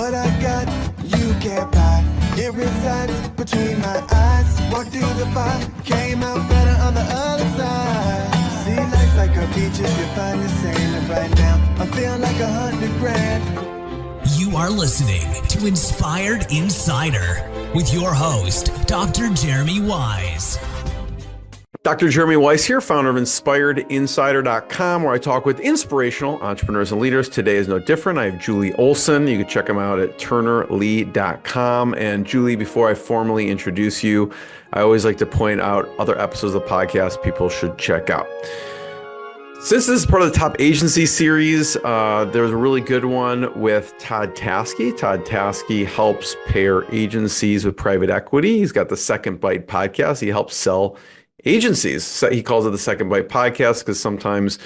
What I got, you can't buy. It resides between my eyes. Walked through the fire, came out better on the other side. See, life's like a beach if you find the same. And right now, I'm feeling like 100 grand. You are listening to Inspired Insider with your host, Dr. Jeremy Wise. Dr. Jeremy Weiss here, founder of InspiredInsider.com, where I talk with inspirational entrepreneurs and leaders. Today is no different. I have Julie Olson. You can check them out at turnerlee.com. And Julie, before I formally introduce you, I always like to point out other episodes of the podcast people should check out. Since this is part of the Top Agency series, there's a really good one with Todd Taskey. Todd Taskey helps pair agencies with private equity. He's got the Second Bite podcast. He helps sell agencies. So he calls it the Second Bite podcast because sometimes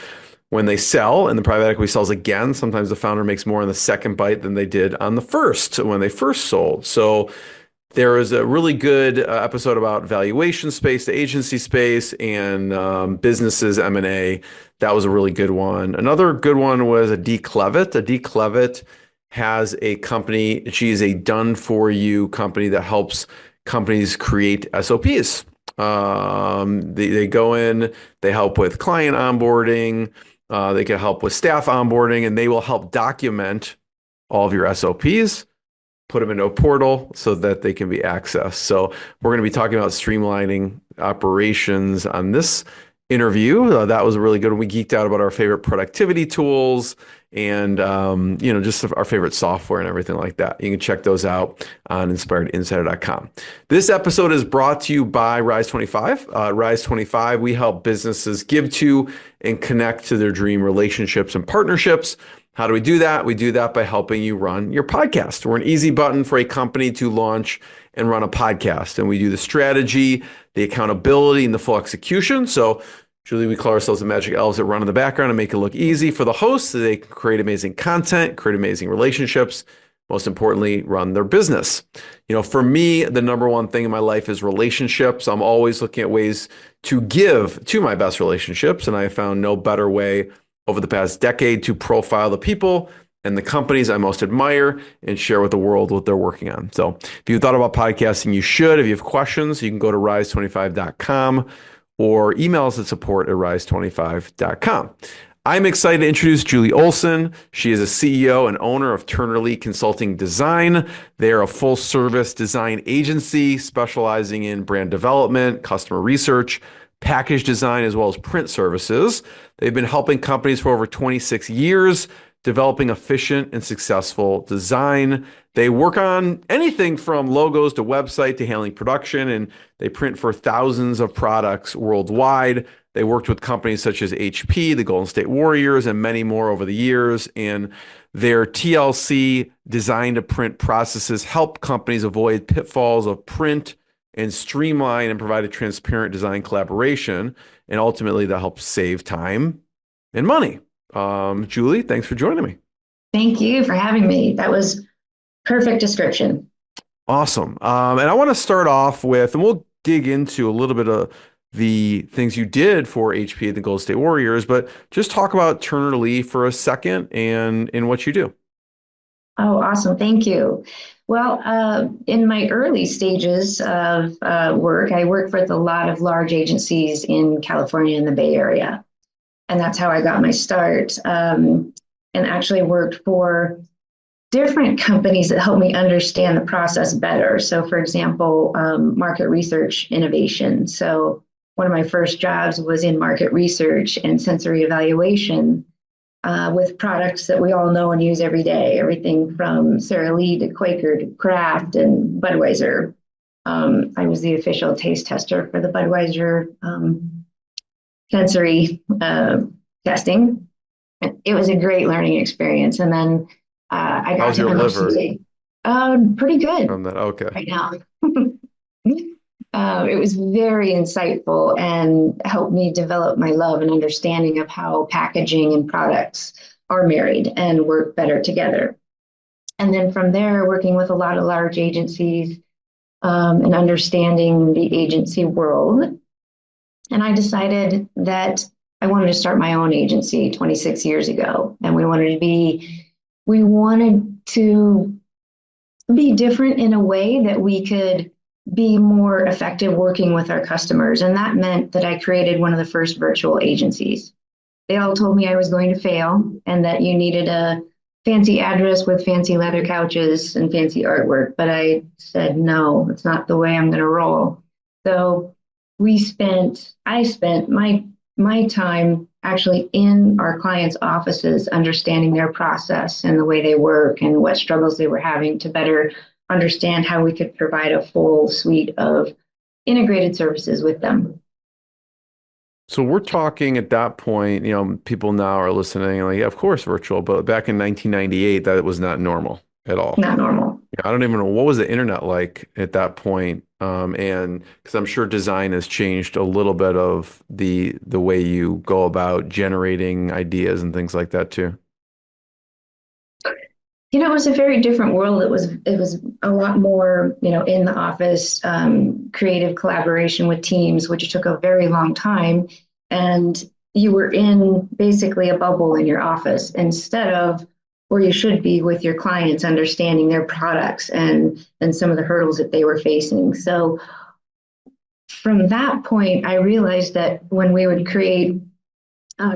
when they sell and the private equity sells again, sometimes the founder makes more on the second bite than they did on the first when they first sold. So there is a really good episode about valuation space, the agency space, and businesses, M&A. That was a really good one. Another good one was Adee Clevitt. Adee Clevitt has a company. She is a done-for-you company that helps companies create SOPs. They go in, they help with client onboarding, they can help with staff onboarding, and they will help document all of your SOPs, put them into a portal so that they can be accessed. So we're going to be talking about streamlining operations on this interview. That was a really good one. We geeked out about our favorite productivity tools and, just our favorite software and everything like that. You can check those out on inspiredinsider.com. This episode is brought to you by Rise25. Rise25, we help businesses give to and connect to their dream relationships and partnerships. How do we do that? We do that by helping you run your podcast. We're an easy button for a company to launch and run a podcast. And we do the strategy, the accountability, and the full execution. So Julie, we call ourselves the magic elves that run in the background and make it look easy for the hosts so they can create amazing content, create amazing relationships, most importantly, run their business. For me, the number one thing in my life is relationships. I'm always looking at ways to give to my best relationships, and I found no better way over the past decade to profile the people and the companies I most admire and share with the world what they're working on. So if you've thought about podcasting, you should. If you have questions, you can go to rise25.com or email us at support@rise25.com. I'm excited to introduce Julie Olson. She is a CEO and owner of Turner Lee Consulting Design. They are a full-service design agency specializing in brand development, customer research, package design, as well as print services. They've been helping companies for over 26 years, developing efficient and successful design. They work on anything from logos to website to handling production, and they print for thousands of products worldwide. They worked with companies such as HP, the Golden State Warriors, and many more over the years. And their TLC design to print processes help companies avoid pitfalls of print and streamline and provide a transparent design collaboration. And ultimately, that helps save time and money. Julie, thanks for joining me. Thank you for having me. That was perfect description. Awesome. And I want to start off with, and we'll dig into a little bit of the things you did for HP, the Golden State Warriors, but just talk about Turner Lee for a second and what you do. Oh, awesome. Thank you. Well, in my early stages of work, I worked with a lot of large agencies in California and the Bay Area. And that's how I got my start, and actually worked for different companies that helped me understand the process better. So, for example, market research innovation. So one of my first jobs was in market research and sensory evaluation with products that we all know and use every day, everything from Sara Lee to Quaker to Kraft and Budweiser. I was the official taste tester for the Budweiser sensory testing. It was a great learning experience. And then I got How's your liver? Pretty good From that, okay. right now. It was very insightful and helped me develop my love and understanding of how packaging and products are married and work better together. And then from there, working with a lot of large agencies and understanding the agency world. And I decided that I wanted to start my own agency 26 years ago. And we wanted to be different in a way that we could be more effective working with our customers. And that meant that I created one of the first virtual agencies. They all told me I was going to fail and that you needed a fancy address with fancy leather couches and fancy artwork. But I said, no, it's not the way I'm going to roll. So I spent my time actually in our clients' offices, understanding their process and the way they work and what struggles they were having to better understand how we could provide a full suite of integrated services with them. So we're talking at that point, people now are listening like, yeah, of course, virtual, but back in 1998, that was not normal at all. Not normal. I don't even know what was the internet like at that point. And because I'm sure design has changed a little bit of the way you go about generating ideas and things like that too. It was a very different world. It was a lot more, in the office, creative collaboration with teams, which took a very long time. And you were in basically a bubble in your office instead of where you should be with your clients, understanding their products and some of the hurdles that they were facing. So from that point, I realized that when we would create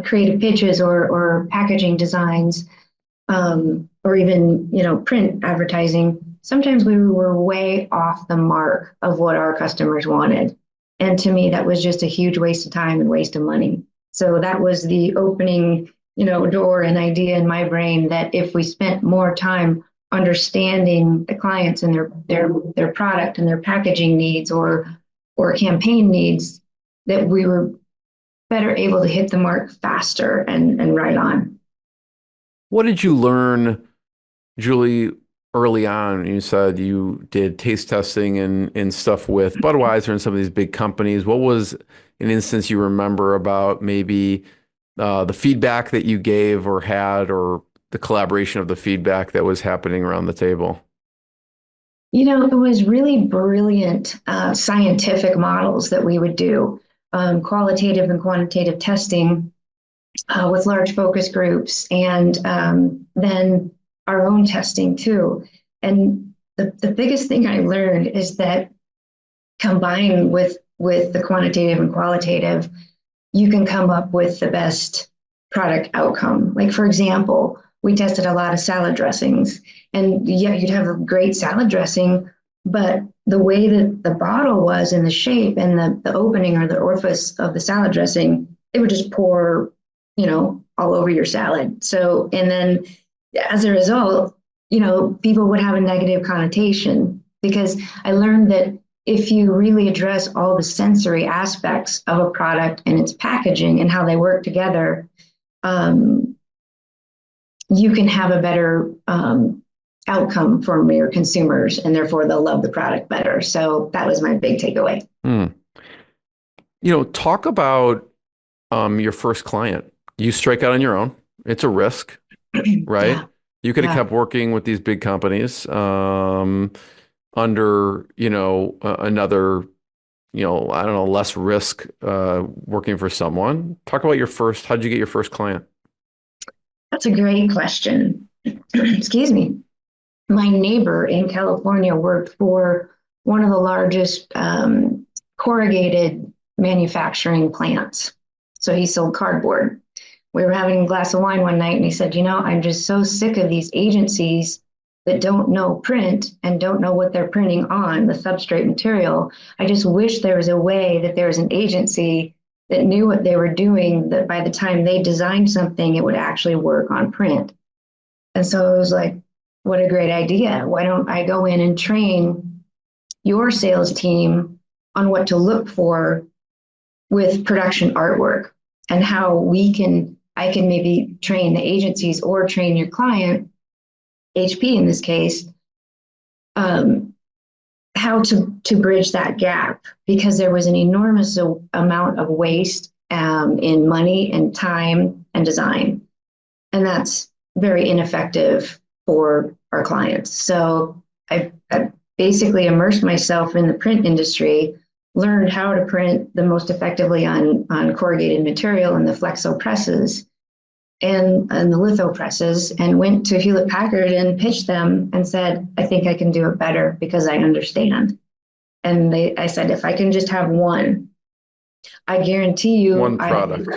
creative pitches or packaging designs, or even, print advertising, sometimes we were way off the mark of what our customers wanted. And to me, that was just a huge waste of time and waste of money. So that was the opening, door and idea in my brain that if we spent more time understanding the clients and their product and their packaging needs or campaign needs, that we were better able to hit the mark faster and right on. What did you learn, Julie, early on? You said you did taste testing and stuff with Budweiser and some of these big companies. What was an instance you remember about maybe the feedback that you gave or had, or the collaboration of the feedback that was happening around the table? It was really brilliant scientific models that we would do, qualitative and quantitative testing with large focus groups, and then our own testing too. And the biggest thing I learned is that combined with the quantitative and qualitative, you can come up with the best product outcome. Like, for example, we tested a lot of salad dressings, and yeah, you'd have a great salad dressing, but the way that the bottle was and the shape and the opening or the orifice of the salad dressing, it would just pour, all over your salad. So, and then as a result, people would have a negative connotation, because I learned that if you really address all the sensory aspects of a product and its packaging and how they work together, you can have a better outcome from your consumers, and therefore they'll love the product better. So that was my big takeaway. Talk about your first client. You strike out on your own. It's a risk, right? Yeah. You could have kept working with these big companies under, another, I don't know, less risk working for someone. Talk about how'd you get your first client? That's a great question. Excuse me. My neighbor in California worked for one of the largest corrugated manufacturing plants. So he sold cardboard. We were having a glass of wine one night and he said, I'm just so sick of these agencies that don't know print and don't know what they're printing on, the substrate material. I just wish there was a way that there was an agency that knew what they were doing, that by the time they designed something, it would actually work on print. And so I was like, what a great idea. Why don't I go in and train your sales team on what to look for with production artwork, and how I can maybe train the agencies or train your client, HP in this case, how to bridge that gap, because there was an enormous amount of waste in money and time and design. And that's very ineffective for our clients. So I basically immersed myself in the print industry, learned how to print the most effectively on corrugated material and the flexo presses, and the litho presses, and went to Hewlett-Packard and pitched them and said, I think I can do it better because I understand. And I said, if I can just have one, I guarantee you. One product.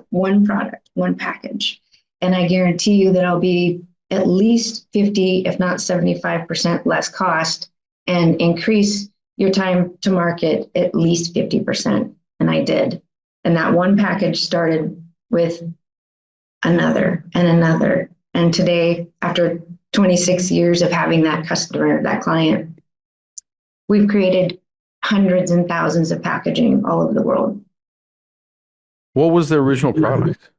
One product, one package. And I guarantee you that I'll be at least 50, if not 75% less cost, and increase your time to market at least 50%. And I did. And that one package started with another and another. And today, after 26 years of having that customer, that client, we've created hundreds and thousands of packaging all over the world. What was the original product?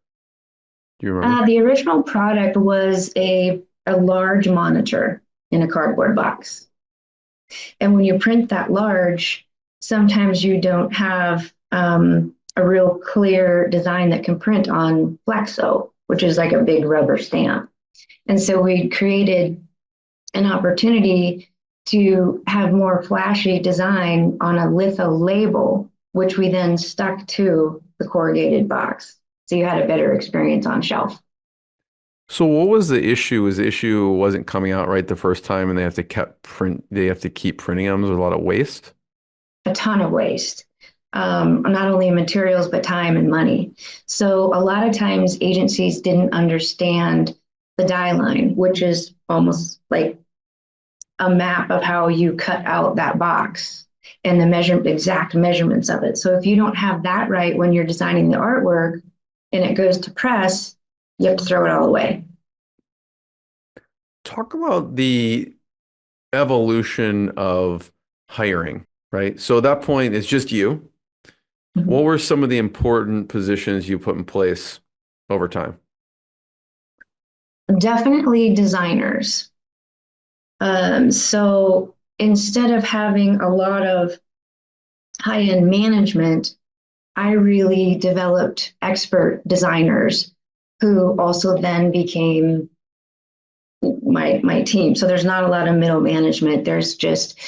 Do you remember? The original product was a large monitor in a cardboard box. And when you print that large, sometimes you don't have a real clear design that can print on Flexo, which is like a big rubber stamp. And so we created an opportunity to have more flashy design on a litho label, which we then stuck to the corrugated box. So you had a better experience on shelf. So what was the issue? Was the issue wasn't coming out right the first time and they have to keep printing them? There's a lot of waste? A ton of waste. Not only in materials, but time and money. So a lot of times agencies didn't understand the die line, which is almost like a map of how you cut out that box and the exact measurements of it. So if you don't have that right when you're designing the artwork and it goes to press, you have to throw it all away. Talk about the evolution of hiring, right? So at that point, it's just you. Mm-hmm. What were some of the important positions you put in place over time? Definitely designers. So instead of having a lot of high-end management, I really developed expert designers who also then became my team. So there's not a lot of middle management. There's just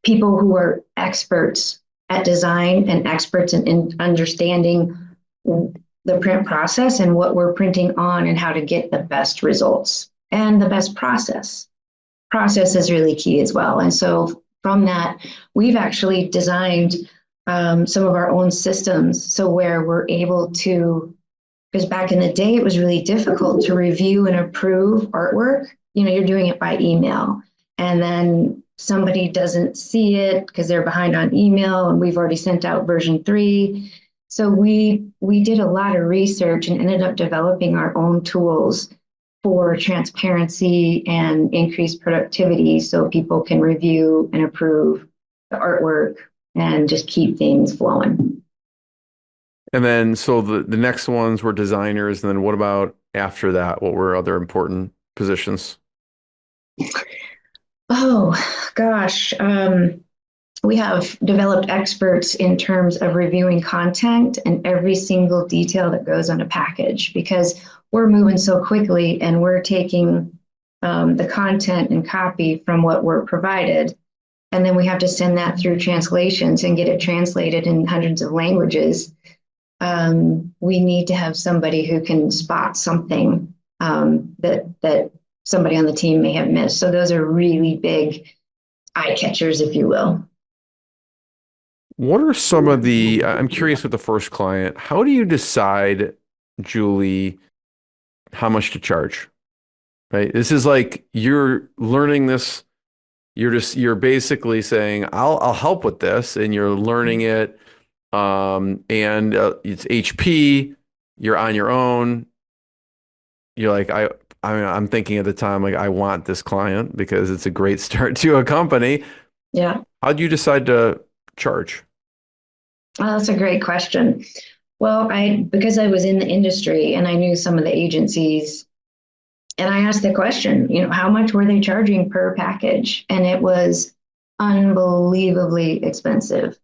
people who are experts at design and experts in understanding the print process and what we're printing on and how to get the best results and the best process. Process is really key as well. And so from that, we've actually designed some of our own systems. So where we're able to, because back in the day, it was really difficult to review and approve artwork. You know, you're doing it by email and then somebody doesn't see it because they're behind on email and we've already sent out version 3. So we did a lot of research and ended up developing our own tools for transparency and increased productivity so people can review and approve the artwork and just keep things flowing. And then, so the next ones were designers. And then what about after that? What were other important positions? Oh, gosh. We have developed experts in terms of reviewing content and every single detail that goes on a package because we're moving so quickly and we're taking the content and copy from what we're provided. And then we have to send that through translations and get it translated in hundreds of languages. We need to have somebody who can spot something that somebody on the team may have missed. So those are really big eye catchers, if you will. What are some of I'm curious with the first client, how do you decide, Julie, how much to charge? Right? This is like, you're learning this. You're basically saying, I'll help with this. And you're learning it. It's HP, you're on your own. You're like, I'm thinking at the time, like, I want this client because it's a great start to a company. Yeah. How'd you decide to charge? Well, that's a great question. Well, because I was in the industry and I knew some of the agencies, and I asked the question, how much were they charging per package? And it was unbelievably expensive.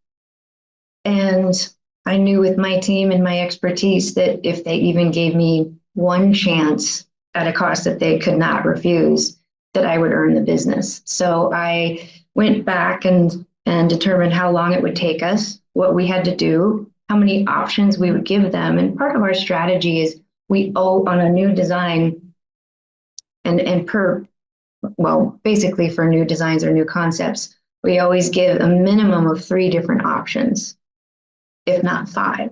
And I knew with my team and my expertise that if they even gave me one chance at a cost that they could not refuse, that I would earn the business. So I went back and determined how long it would take us, what we had to do, how many options we would give them. And part of our strategy is we owe on a new design and basically for new designs or new concepts, we always give a minimum of 3 different options, if not 5,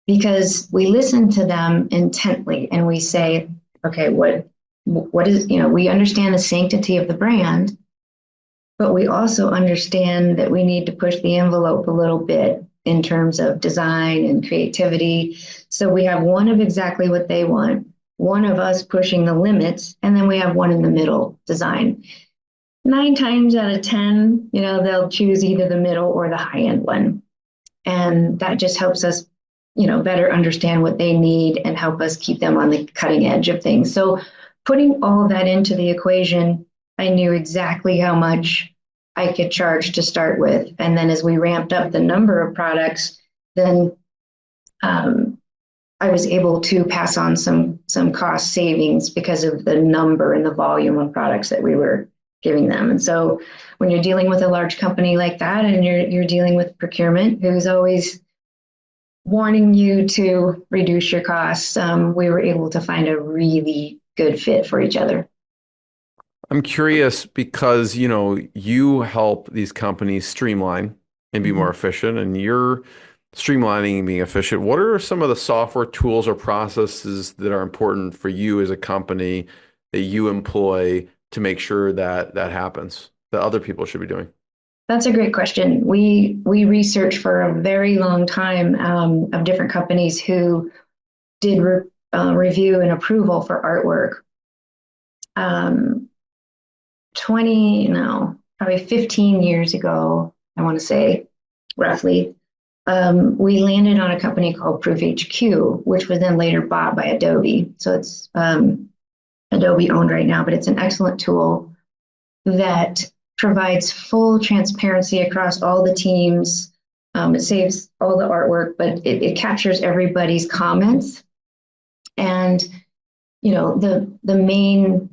because we listen to them intently and we say, okay, what is, we understand the sanctity of the brand, but we also understand that we need to push the envelope a little bit in terms of design and creativity. So we have one of exactly what they want, one of us pushing the limits, and then we have one in the middle design. 9 times out of 10, they'll choose either the middle or the high end one. And that just helps us, better understand what they need and help us keep them on the cutting edge of things. So putting all of that into the equation, I knew exactly how much I could charge to start with. And then as we ramped up the number of products, then I was able to pass on some cost savings because of the number and the volume of products that we were giving them. And so when you're dealing with a large company like that and you're dealing with procurement, who's always wanting you to reduce your costs, we were able to find a really good fit for each other. I'm curious because, you help these companies streamline and be more efficient, and you're streamlining and being efficient. What are some of the software tools or processes that are important for you as a company that you employ to make sure that that happens, that other people should be doing? That's a great question. We researched for a very long time of different companies who did review and approval for artwork. Probably 15 years ago, I want to say, roughly, we landed on a company called Proof HQ, which was then later bought by Adobe. So it's Adobe owned right now, but it's an excellent tool that provides full transparency across all the teams. It saves all the artwork, but it captures everybody's comments. And, the main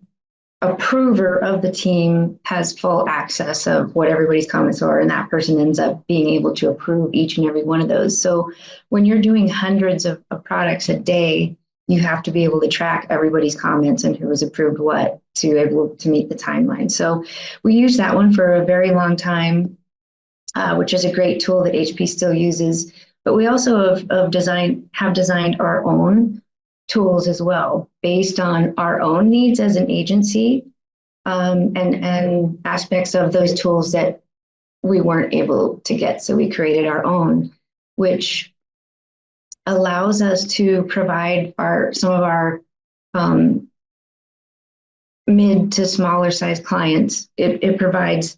approver of the team has full access of what everybody's comments are, and that person ends up being able to approve each and every one of those. So when you're doing hundreds of products a day, you have to be able to track everybody's comments and who has approved what to be able to meet the timeline. So we used that one for a very long time, which is a great tool that HP still uses. But we also have designed our own tools as well, based on our own needs as an agency, and aspects of those tools that we weren't able to get. So we created our own, which allows us to provide some of our mid to smaller size clients. It provides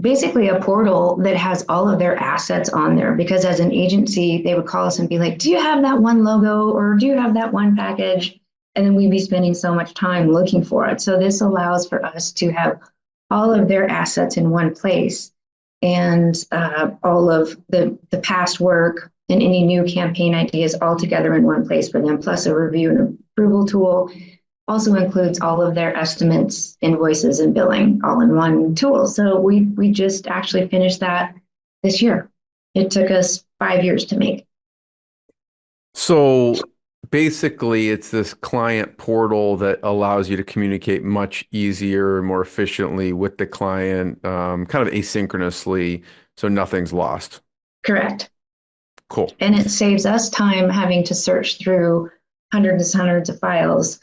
basically a portal that has all of their assets on there, because as an agency, they would call us and be like, do you have that one logo, or do you have that one package? And then we'd be spending so much time looking for it. So this allows for us to have all of their assets in one place, and all of the past work and any new campaign ideas all together in one place for them, plus a review and approval tool. Also includes all of their estimates, invoices, and billing all in one tool. So we just actually finished that this year. It took us 5 years to make. So basically, it's this client portal that allows you to communicate much easier and more efficiently with the client, kind of asynchronously, so nothing's lost. Correct. Cool. And it saves us time having to search through hundreds and hundreds of files,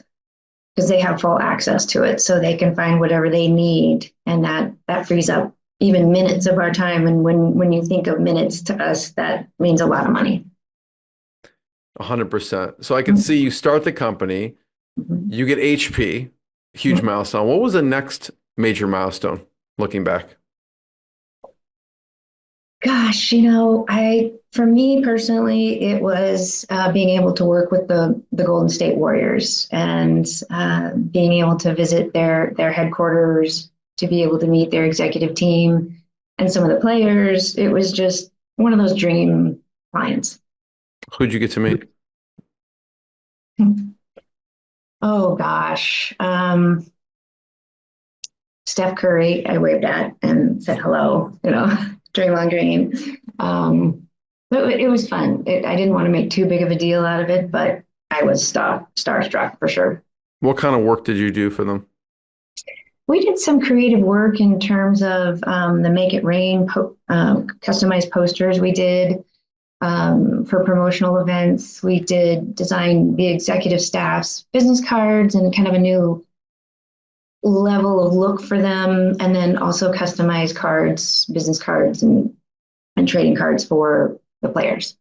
because they have full access to it, so they can find whatever they need, and that frees up even minutes of our time. And when you think of minutes to us, that means a lot of money. 100%. So I can see you start the company, you get HP, huge milestone. What was the next major milestone looking back? Gosh, for me personally, it was being able to work with the Golden State Warriors, and being able to visit their headquarters, to be able to meet their executive team and some of the players. It was just one of those dream clients. Who'd you get to meet? Oh gosh, Steph Curry. I waved at and said hello. Draymond Green. But it was fun. I didn't want to make too big of a deal out of it, but I was starstruck for sure. What kind of work did you do for them? We did some creative work in terms of the Make It Rain customized posters we did for promotional events. We did design the executive staff's business cards and kind of a new level of look for them, and then also customized cards, business cards, and trading cards for the players.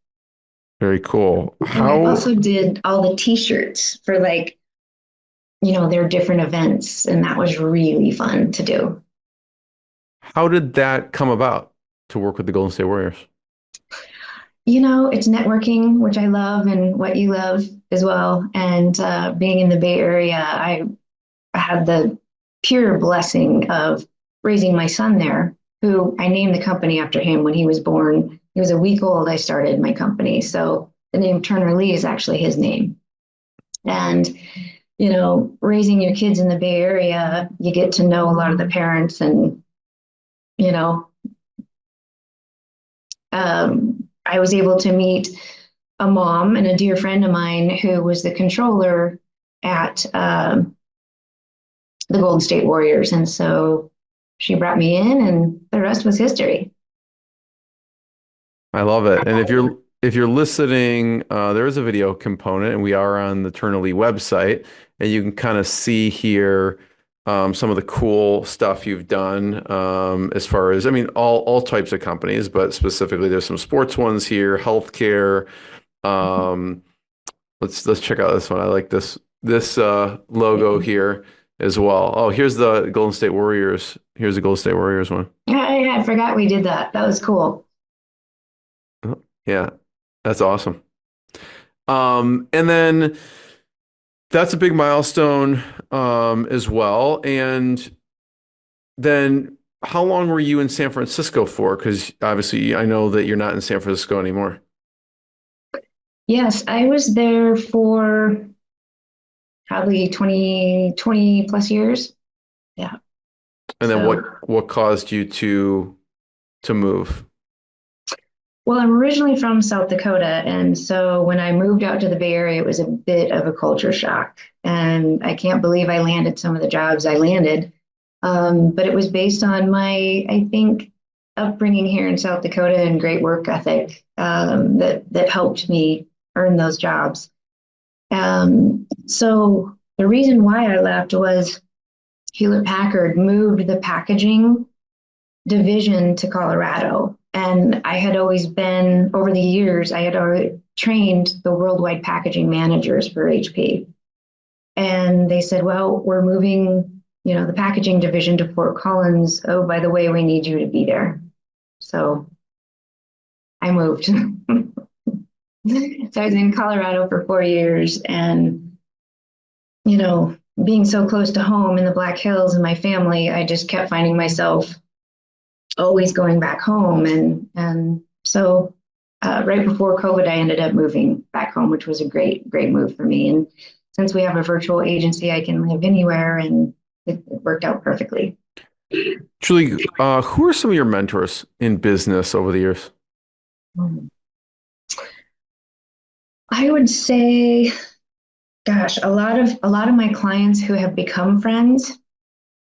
Very cool. And I also did all the T-shirts for their different events, and that was really fun to do. How did that come about to work with the Golden State Warriors? It's networking, which I love, and what you love as well. And being in the Bay Area, I had the pure blessing of raising my son there, who I named the company after him when he was born. He was a week old. I started my company. So the name Turner Lee is actually his name. And raising your kids in the Bay Area, you get to know a lot of the parents, and I was able to meet a mom and a dear friend of mine who was the controller at the Golden State Warriors. And so she brought me in, and the rest was history. I love it. And if you're listening, there is a video component, and we are on the Turner Lee website, and you can kind of see here some of the cool stuff you've done as far as, all types of companies, but specifically there's some sports ones here, healthcare. Let's check out this one. I like this logo here as well. Oh, here's the Golden State Warriors. Here's the Golden State Warriors one. I forgot we did that. That was cool. Yeah, that's awesome. And then that's a big milestone as well. And then how long were you in San Francisco for? Because obviously I know that you're not in San Francisco anymore. Yes, I was there for probably 20 plus years. Yeah. And then what caused you to move? Well, I'm originally from South Dakota, and so when I moved out to the Bay Area, it was a bit of a culture shock. And I can't believe I landed some of the jobs I landed. But it was based on my, I think, upbringing here in South Dakota and great work ethic that helped me earn those jobs. So the reason why I left was Hewlett-Packard moved the packaging division to Colorado. And I had always been, over the years, I had already trained the worldwide packaging managers for HP. And they said, well, we're moving, the packaging division to Fort Collins. Oh, by the way, we need you to be there. So I moved. So I was in Colorado for 4 years, and, being so close to home in the Black Hills and my family, I just kept finding myself always going back home. And so right before COVID, I ended up moving back home, which was a great move for me. And since we have a virtual agency, I can live anywhere, and it worked out perfectly. Julie, who are some of your mentors in business over the years? I would say, gosh, a lot of my clients who have become friends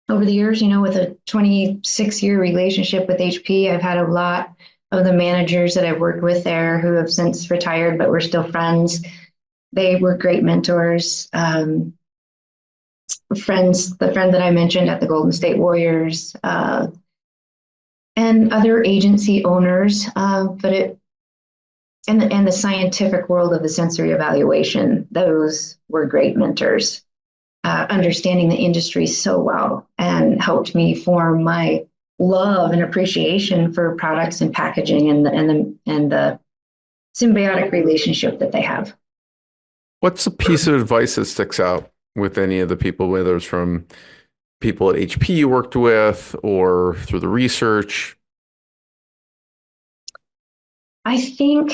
over the years, with a 26-year relationship with HP, I've had a lot of the managers that I've worked with there who have since retired, but we're still friends. They were great mentors. The friend that I mentioned at the Golden State Warriors, and other agency owners, and the scientific world of the sensory evaluation, those were great mentors. Understanding the industry so well, and helped me form my love and appreciation for products and packaging, and the symbiotic relationship that they have. What's a piece of advice that sticks out with any of the people, whether it's from people at HP you worked with or through the research? I think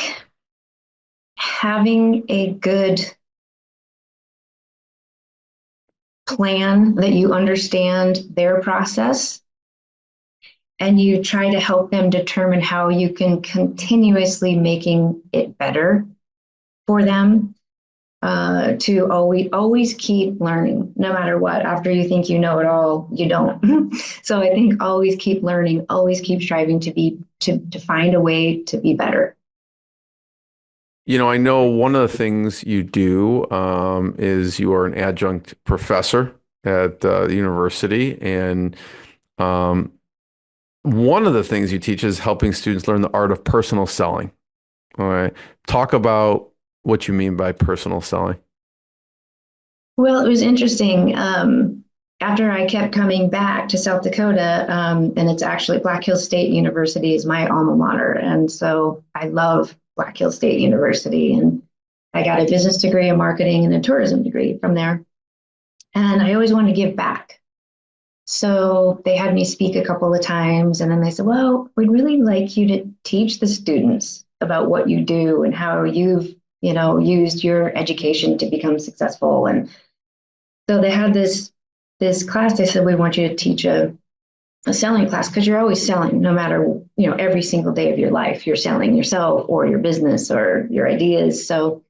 having a good plan that you understand their process, and you try to help them determine how you can continuously making it better for them, to always keep learning, no matter what. After you think you know it all, you don't. So I think always keep learning, always keep striving to find a way to be better. I know one of the things you do is you are an adjunct professor at the university, and one of the things you teach is helping students learn the art of personal selling. All right. Talk about what you mean by personal selling. Well, it was interesting. After I kept coming back to South Dakota, and it's actually Black Hills State University is my alma mater. And so I love Black Hills State University. And I got a business degree in marketing and a tourism degree from there. And I always wanted to give back. So they had me speak a couple of times. And then they said, well, we'd really like you to teach the students about what you do and how you've used your education to become successful. And so they had this class. They said, we want you to teach a selling class, because you're always selling, no matter, every single day of your life, you're selling yourself or your business or your ideas. So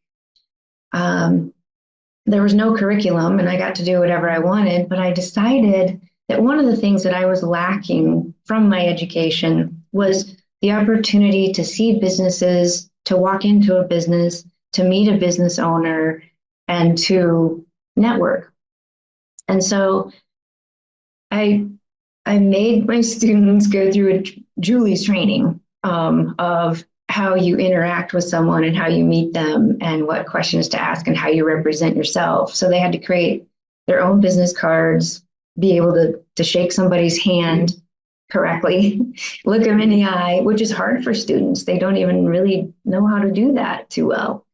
there was no curriculum, and I got to do whatever I wanted, but I decided that one of the things that I was lacking from my education was the opportunity to see businesses, to walk into a business, to meet a business owner, and to network. And so I made my students go through a Julie's training of how you interact with someone and how you meet them and what questions to ask and how you represent yourself. So they had to create their own business cards, be able to shake somebody's hand correctly, look them in the eye, which is hard for students. They don't even really know how to do that too well.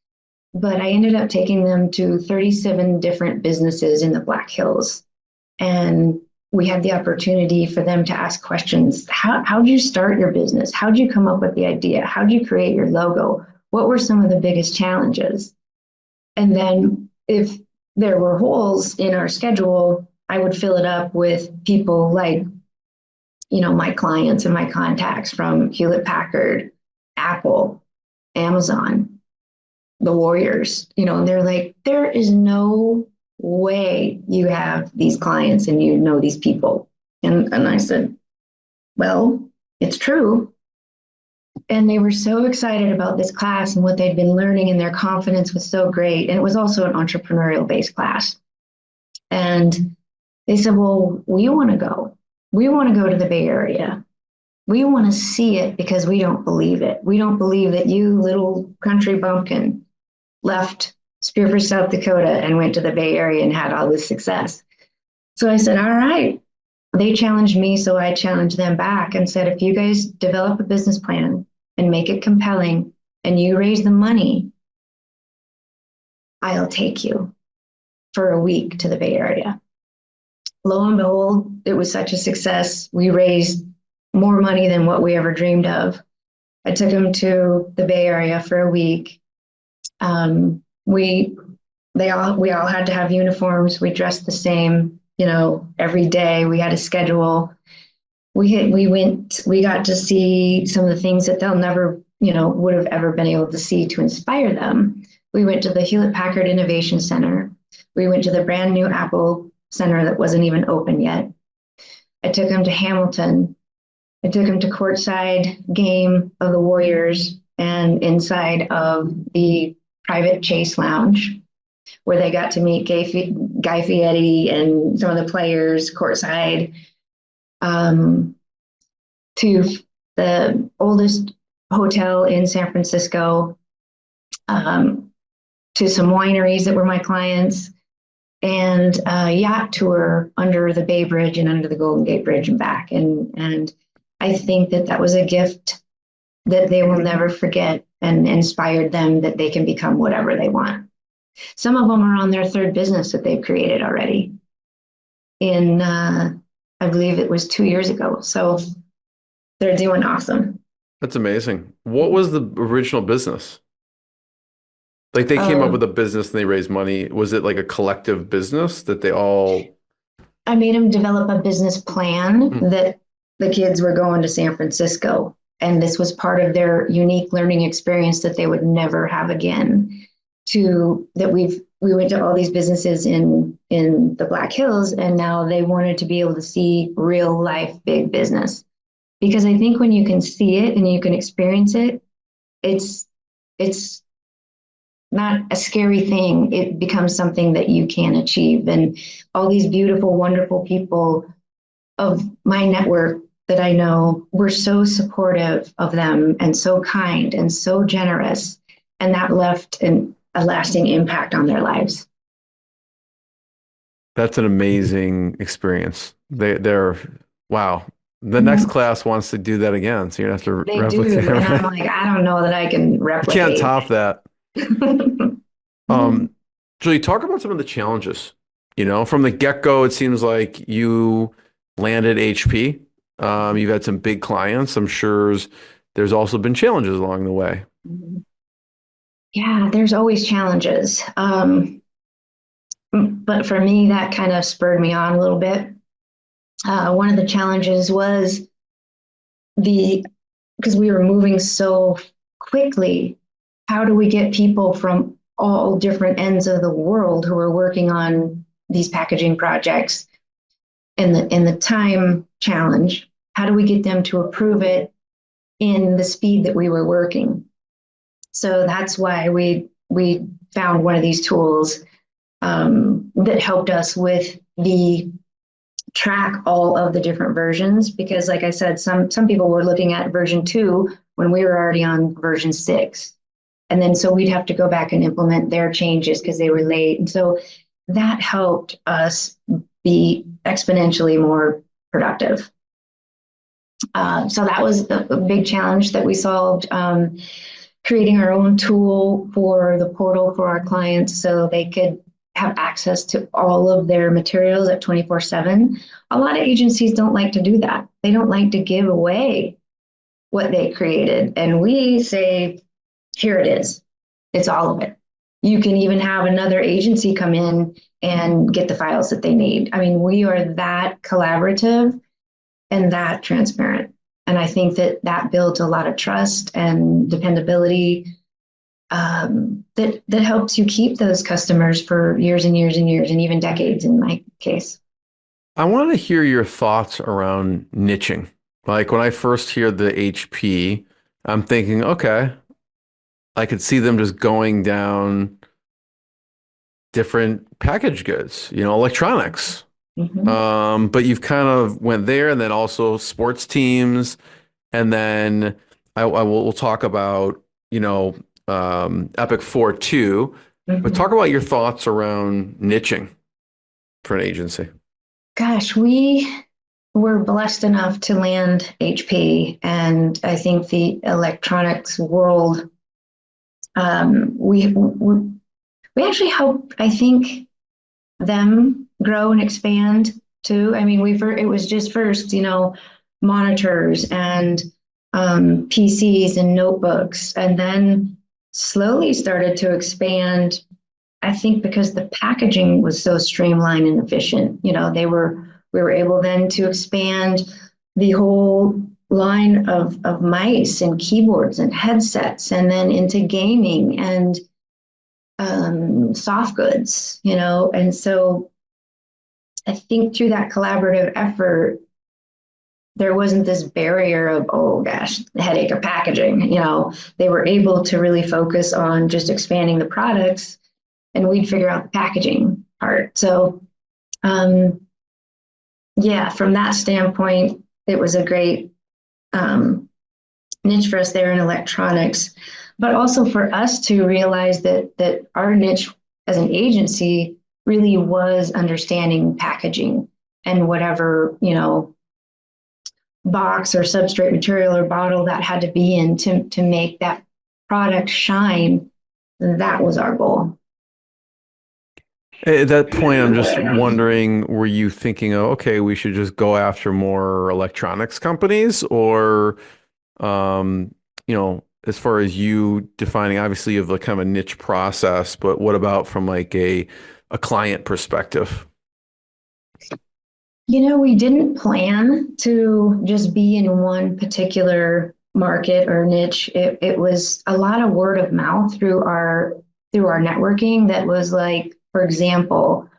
But I ended up taking them to 37 different businesses in the Black Hills. And we had the opportunity for them to ask questions. How did you start your business? How did you come up with the idea? How did you create your logo? What were some of the biggest challenges? And then if there were holes in our schedule, I would fill it up with people like, my clients and my contacts from Hewlett-Packard, Apple, Amazon, the Warriors, and they're like, there is no way you have these clients and these people. And I said, well, it's true. And they were so excited about this class and what they'd been learning, and their confidence was so great. And it was also an entrepreneurial based class. And they said, well, we want to go. We want to go to the Bay Area. We want to see it because we don't believe it. We don't believe that you little country bumpkin left Spearfish, South Dakota, and went to the Bay Area and had all this success. So I said, all right. They challenged me, so I challenged them back and said, if you guys develop a business plan and make it compelling and you raise the money, I'll take you for a week to the Bay Area. Lo and behold, it was such a success. We raised more money than what we ever dreamed of. I took them to the Bay Area for a week. We all had to have uniforms. We dressed the same, every day. We had a schedule. We got to see some of the things that they'll never, would have ever been able to see to inspire them. We went to the Hewlett-Packard Innovation Center. We went to the brand new Apple Center that wasn't even open yet. I took them to Hamilton. I took them to courtside game of the Warriors and inside of the private Chase Lounge, where they got to meet Guy Fieri and some of the players courtside, to the oldest hotel in San Francisco, to some wineries that were my clients, and a yacht tour under the Bay Bridge and under the Golden Gate Bridge and back. And I think that was a gift that they will never forget, and inspired them that they can become whatever they want. Some of them are on their third business that they've created already. I believe it was 2 years ago. So they're doing awesome. That's amazing. What was the original business? Like they came up with a business and they raised money. Was it like a collective business that they all... I made them develop a business plan that the kids were going to San Francisco, and this was part of their unique learning experience that they would never have again. We went to all these businesses in the Black Hills, and now they wanted to be able to see real life big business. Because I think when you can see it and you can experience it, it's not a scary thing. It becomes something that you can achieve. And all these beautiful, wonderful people of my network that I know were so supportive of them and so kind and so generous. And that left a lasting impact on their lives. That's an amazing experience. They're wow. The next class wants to do that again, so you have to replicate. And I'm like, I don't know that I can replicate. You can't top that. Julie, talk about some of the challenges. From the get-go, it seems like you landed HP. You've had some big clients. I'm sure there's also been challenges along the way. Yeah, there's always challenges. But for me, that kind of spurred me on a little bit. One of the challenges was because we were moving so quickly, how do we get people from all different ends of the world who are working on these packaging projects? And the time challenge, how do we get them to approve it in the speed that we were working? So that's why we found one of these tools that helped us with the track all of the different versions, because like I said, some people were looking at version 2 when we were already on version 6. And then so we'd have to go back and implement their changes because they were late. And so that helped us be exponentially more productive. So that was a big challenge that we solved, creating our own tool for the portal for our clients so they could have access to all of their materials at 24/7. A lot of agencies don't like to do that. They don't like to give away what they created. And we say, here it is. It's all of it. You can even have another agency come in and get the files that they need. I mean, we are that collaborative and that transparent. And I think that builds a lot of trust and dependability that helps you keep those customers for years and years and years and even decades in my case. I want to hear your thoughts around niching. Like when I first hear the HP, I'm thinking, okay, I could see them just going down different packaged goods, electronics. But you've kind of went there, and then also sports teams, and then we'll talk about Epic 4 too. But talk about your thoughts around niching for an agency. Gosh, we were blessed enough to land HP, and I think the electronics world. We actually helped, I think, them grow and expand too. I mean, it was just first, monitors and PCs and notebooks, and then slowly started to expand. I think because the packaging was so streamlined and efficient, we were able then to expand the whole line of mice and keyboards and headsets, and then into gaming and soft goods, and so I think through that collaborative effort, there wasn't this barrier of, oh gosh, the headache of packaging. They were able to really focus on just expanding the products, and we'd figure out the packaging part. So, yeah, from that standpoint, it was a great niche for us there in electronics, but also for us to realize that our niche as an agency really was understanding packaging and whatever, box or substrate material or bottle that had to be in to make that product shine. That was our goal. At that point, I'm just wondering, were you thinking, oh, okay, we should just go after more electronics companies, or, as far as you defining, obviously you have like kind of a niche process, but what about from like a client perspective? We didn't plan to just be in one particular market or niche. It was a lot of word of mouth through our networking. That was like, for example,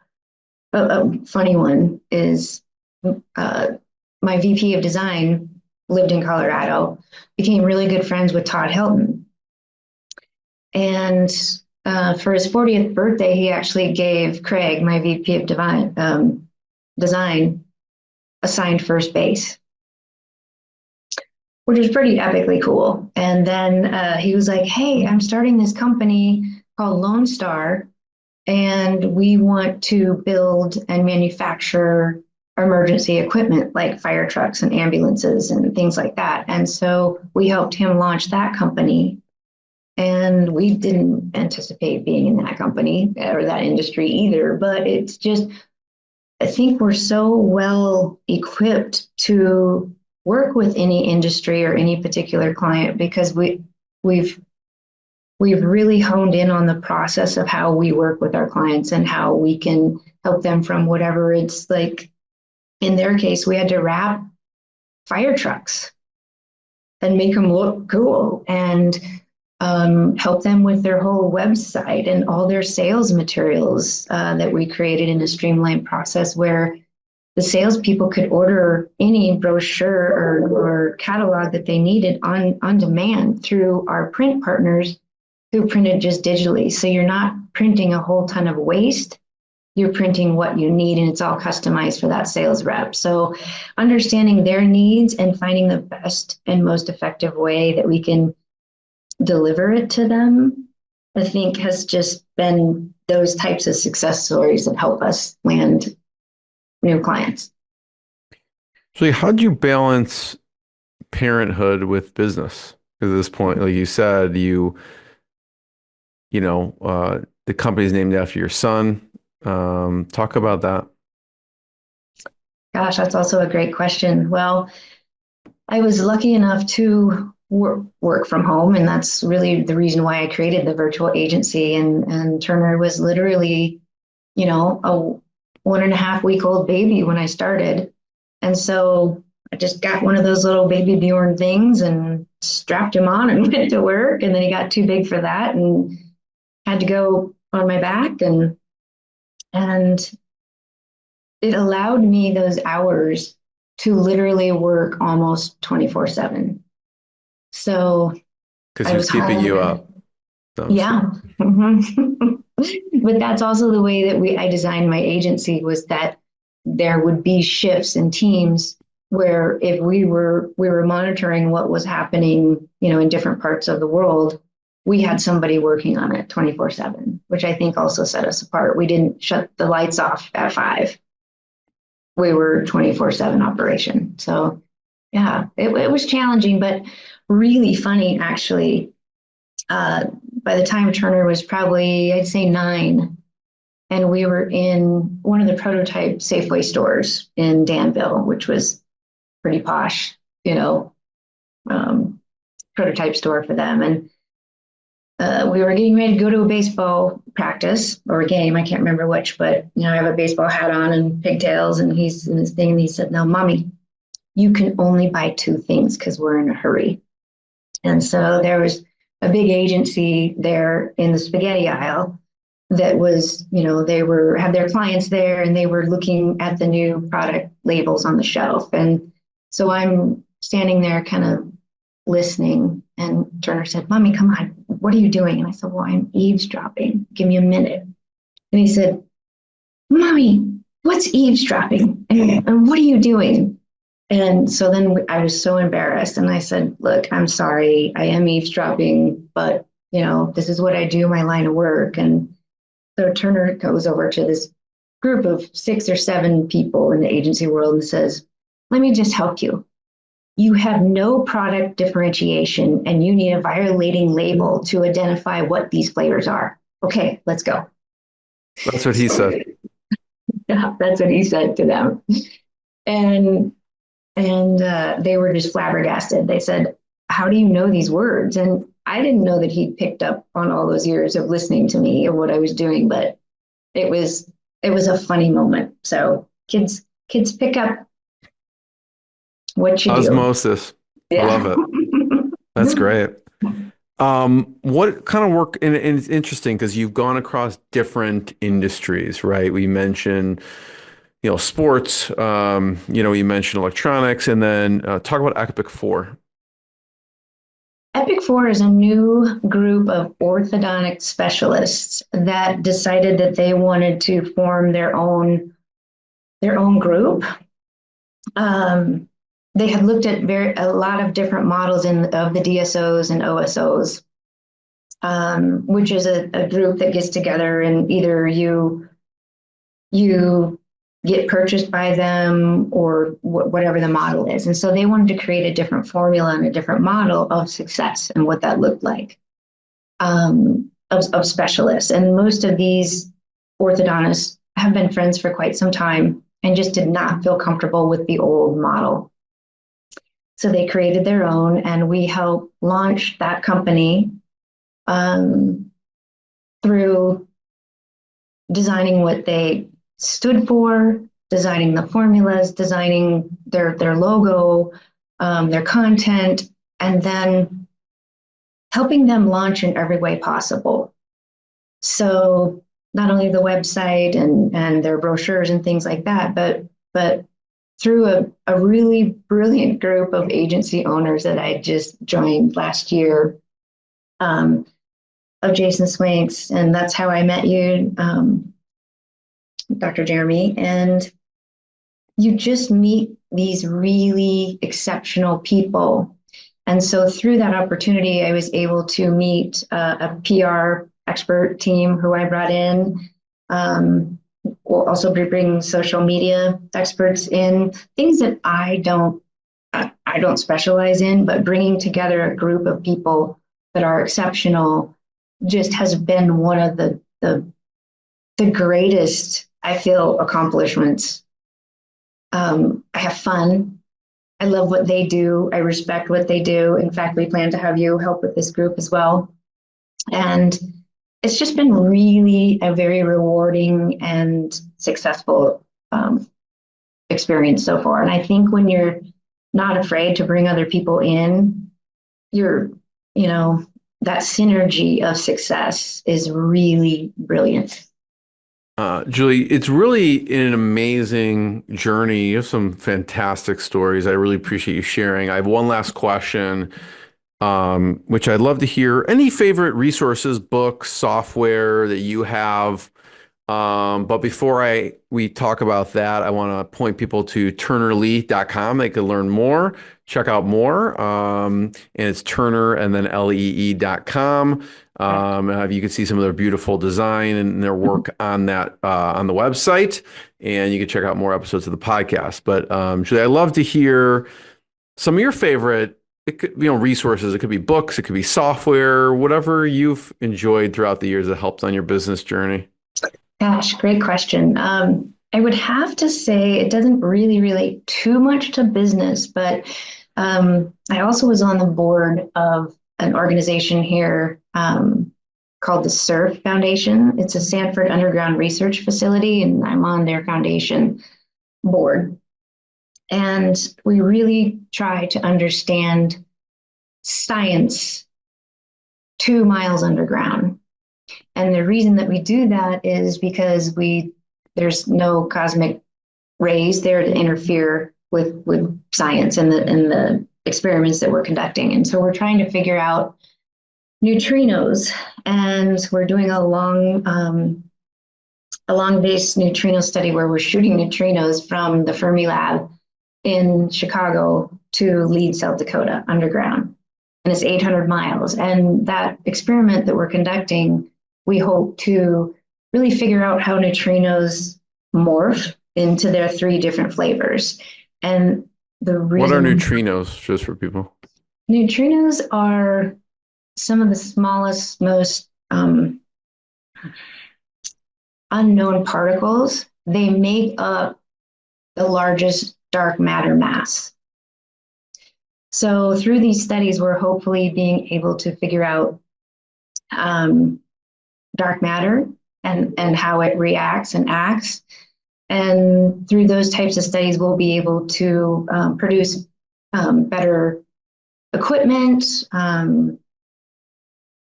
a funny one is my VP of design lived in Colorado, became really good friends with Todd Hilton. And for his 40th birthday, he actually gave Craig, my VP of design, assigned first base, which was pretty epically cool. And then he was like, hey, I'm starting this company called Lone Star, and we want to build and manufacture emergency equipment like fire trucks and ambulances and things like that. And so we helped him launch that company. And we didn't anticipate being in that company or that industry either. But it's just, I think we're so well equipped to work with any industry or any particular client because we've really honed in on the process of how we work with our clients and how we can help them from whatever it's like. In their case, we had to wrap fire trucks and make them look cool and help them with their whole website and all their sales materials that we created in a streamlined process where the salespeople could order any brochure or catalog that they needed on demand through our print partners who printed just digitally. So you're not printing a whole ton of waste. You're printing what you need, and it's all customized for that sales rep. So understanding their needs and finding the best and most effective way that we can deliver it to them, I think has just been those types of success stories that help us land new clients. So how'd you balance parenthood with business? At this point, like you said, the company's named after your son. Talk about that. Gosh, that's also a great question. Well, I was lucky enough to work from home, and that's really the reason why I created the virtual agency. And Turner was literally, a 1.5-week-old baby when I started. And so I just got one of those little baby Bjorn things and strapped him on and went to work. And then he got too big for that and had to go on my back. And it allowed me those hours to literally work almost 24/7. So because he was keeping you up. Yeah. Mm-hmm. But that's also the way that I designed my agency, was that there would be shifts in teams where if we were monitoring what was happening, in different parts of the world, we had somebody working on it 24/7, which I think also set us apart. We didn't shut the lights off at 5. We were 24/7 operation. So yeah, it was challenging, but really funny, actually. By the time Turner was probably, I'd say 9, and we were in one of the prototype Safeway stores in Danville, which was pretty posh, prototype store for them. And we were getting ready to go to a baseball practice or a game. I can't remember which, but I have a baseball hat on and pigtails, and he's in his thing. And he said, "No, Mommy, you can only buy 2 things because we're in a hurry." And so there was a big agency there in the spaghetti aisle that was, they had their clients there, and they were looking at the new product labels on the shelf. And so I'm standing there kind of listening, and Turner said, "Mommy, come on, what are you doing?" And I said, "Well, I'm eavesdropping. Give me a minute." And he said, "Mommy, what's eavesdropping? And what are you doing?" And so then I was so embarrassed, and I said, "Look, I'm sorry, I am eavesdropping, but this is what I do, my line of work." And so Turner goes over to this group of 6 or 7 people in the agency world and says, "Let me just help you. You have no product differentiation, and you need a violating label to identify what these flavors are. Okay, let's go." That's what he said. Yeah, that's what he said to them. And they were just flabbergasted. They said, "How do you know these words?" And I didn't know that he'd picked up on all those years of listening to me and what I was doing, but it was a funny moment. So kids kids pick up what you do. Osmosis. I Yeah. love it. That's great. What kind of work, and it's interesting because you've gone across different industries, right? We mentioned, sports, you mentioned electronics, and then talk about Epic 4. Epic 4 is a new group of orthodontic specialists that decided that they wanted to form their own group. They had looked at a lot of different models of the DSOs and OSOs, which is a group that gets together and either you get purchased by them or whatever the model is. And so they wanted to create a different formula and a different model of success and what that looked like, of specialists. And most of these orthodontists have been friends for quite some time and just did not feel comfortable with the old model. So they created their own, and we helped launch that company through designing what they stood for, designing the formulas, designing their logo, their content, and then helping them launch in every way possible. So not only the website and their brochures and things like that, but through a really brilliant group of agency owners that I just joined last year, of Jason Swanks, and that's how I met you, Dr. Jeremy. And you just meet these really exceptional people. And so through that opportunity, I was able to meet a PR expert team who I brought in. We'll also be bringing social media experts in, things that I don't specialize in, but bringing together a group of people that are exceptional just has been one of the greatest, I feel, accomplishments. I have fun. I love what they do. I respect what they do. In fact, we plan to have you help with this group as well. And it's just been really a very rewarding and successful experience so far. And I think when you're not afraid to bring other people in, that synergy of success is really brilliant. Julie, it's really an amazing journey. You have some fantastic stories. I really appreciate you sharing. I have one last question, which I'd love to hear. Any favorite resources, books, software that you have? But before we talk about that, I want to point people to turnerlee.com. They can learn more, check out more. And it's Turner and then lee.com. You can see some of their beautiful design and their work on that on the website, and you can check out more episodes of the podcast. But Julie, I'd love to hear some of your favorite resources. It could be books, it could be software, whatever you've enjoyed throughout the years that helped on your business journey. Gosh, great question. I would have to say it doesn't really relate too much to business, but I also was on the board of an organization here called the SURF Foundation. It's a Sanford Underground Research Facility, and I'm on their foundation board. And we really try to understand science 2 miles underground. And the reason that we do that is because there's no cosmic rays there to interfere with science and the experiments that we're conducting. And so we're trying to figure out neutrinos, and we're doing a long base neutrino study where we're shooting neutrinos from the Fermi Lab in Chicago to Lead, South Dakota underground. And it's 800 miles. And that experiment that we're conducting, we hope to really figure out how neutrinos morph into their 3 different flavors. And what are neutrinos, just for people? Neutrinos are some of the smallest, most unknown particles. They make up the largest dark matter mass. So through these studies, we're hopefully being able to figure out dark matter and how it reacts and acts. And through those types of studies, we'll be able to produce better equipment,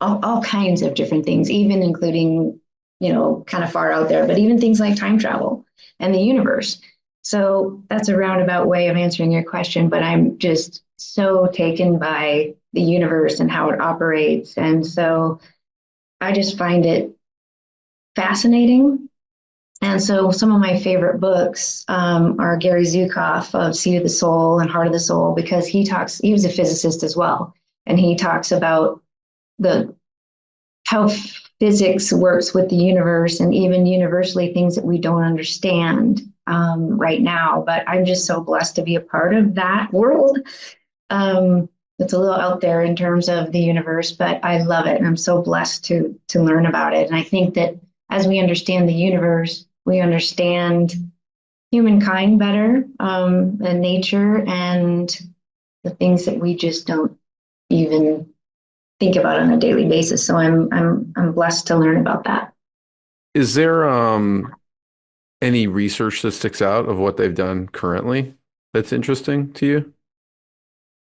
all kinds of different things, even including, kind of far out there, but even things like time travel and the universe. So that's a roundabout way of answering your question, but I'm just so taken by the universe and how it operates. And so I just find it fascinating. And so some of my favorite books are Gary Zukav of Seed of the Soul and Heart of the Soul, because he was a physicist as well. And he talks about how physics works with the universe, and even universally things that we don't understand right now. But I'm just so blessed to be a part of that world. It's a little out there in terms of the universe, but I love it. And I'm so blessed to learn about it. And I think that as we understand the universe, we understand humankind better, and nature, and the things that we just don't even think about on a daily basis. So I'm blessed to learn about that. Is there any research that sticks out of what they've done currently that's interesting to you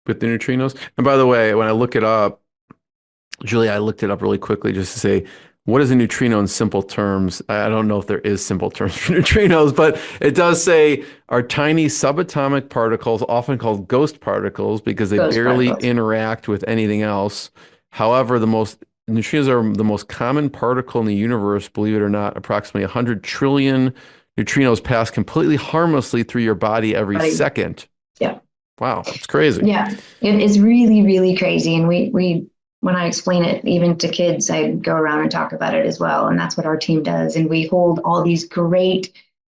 with the neutrinos? And by the way, when I look it up, Julie, I looked it up really quickly just to say, what is a neutrino in simple terms? I don't know if there is simple terms for neutrinos, but it does say are tiny subatomic particles, often called ghost particles, because they barely interact with anything else. However, neutrinos are the most common particle in the universe. Believe it or not, approximately 100 trillion neutrinos pass completely harmlessly through your body every second. Yeah. Wow, that's crazy. Yeah, it is really, really crazy. And we when I explain it even to kids, I go around and talk about it as well. And that's what our team does. And we hold all these great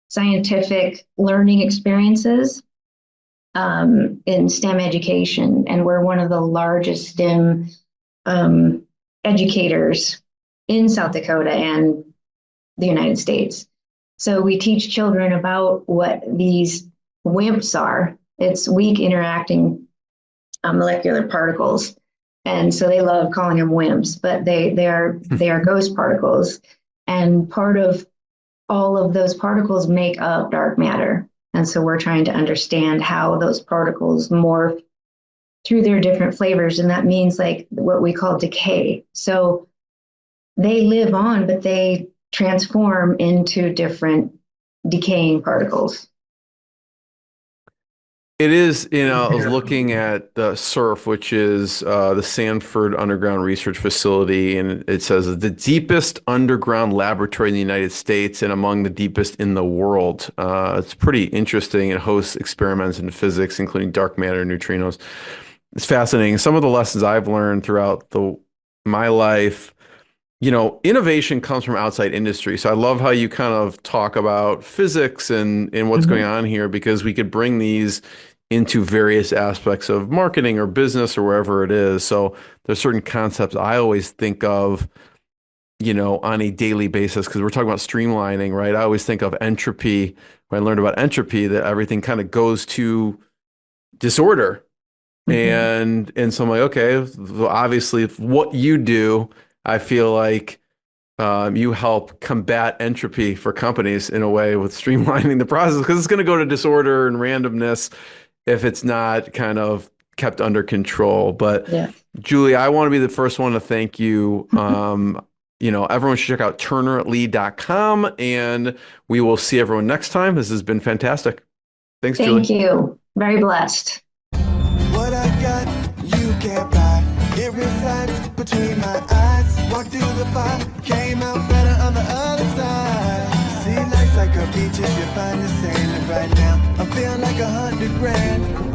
scientific learning experiences in STEM education. And we're one of the largest STEM educators in South Dakota and the United States. So we teach children about what these WIMPs are. It's weak interacting molecular particles. And so they love calling them WIMPs, but they are ghost particles. And part of all of those particles make up dark matter. And so we're trying to understand how those particles morph through their different flavors. And that means like what we call decay. So they live on, but they transform into different decaying particles. It is, I was looking at the SURF, which is the Sanford Underground Research Facility, and it says the deepest underground laboratory in the United States and among the deepest in the world. It's pretty interesting. It hosts experiments in physics, including dark matter and neutrinos. It's fascinating. Some of the lessons I've learned throughout my life, innovation comes from outside industry. So I love how you kind of talk about physics and what's going on here, because we could bring these into various aspects of marketing or business or wherever it is. So there's certain concepts I always think of, on a daily basis, because we're talking about streamlining, right? I always think of entropy. When I learned about entropy, that everything kind of goes to disorder. And so I'm like, okay, well, obviously what you do, I feel like you help combat entropy for companies in a way with streamlining the process, because it's going to go to disorder and randomness if it's not kind of kept under control. But yeah. Julie, I want to be the first one to thank you. Everyone should check out turnerlee.com, and we will see everyone next time. This has been fantastic. Thanks, Julie. Thank you. Very blessed. What I got, you can't buy. It resides between my eyes. Walked through the fire, came out better on the other side. See, life's like a beach if you find the sand. And right now, I'm feeling like 100 grand.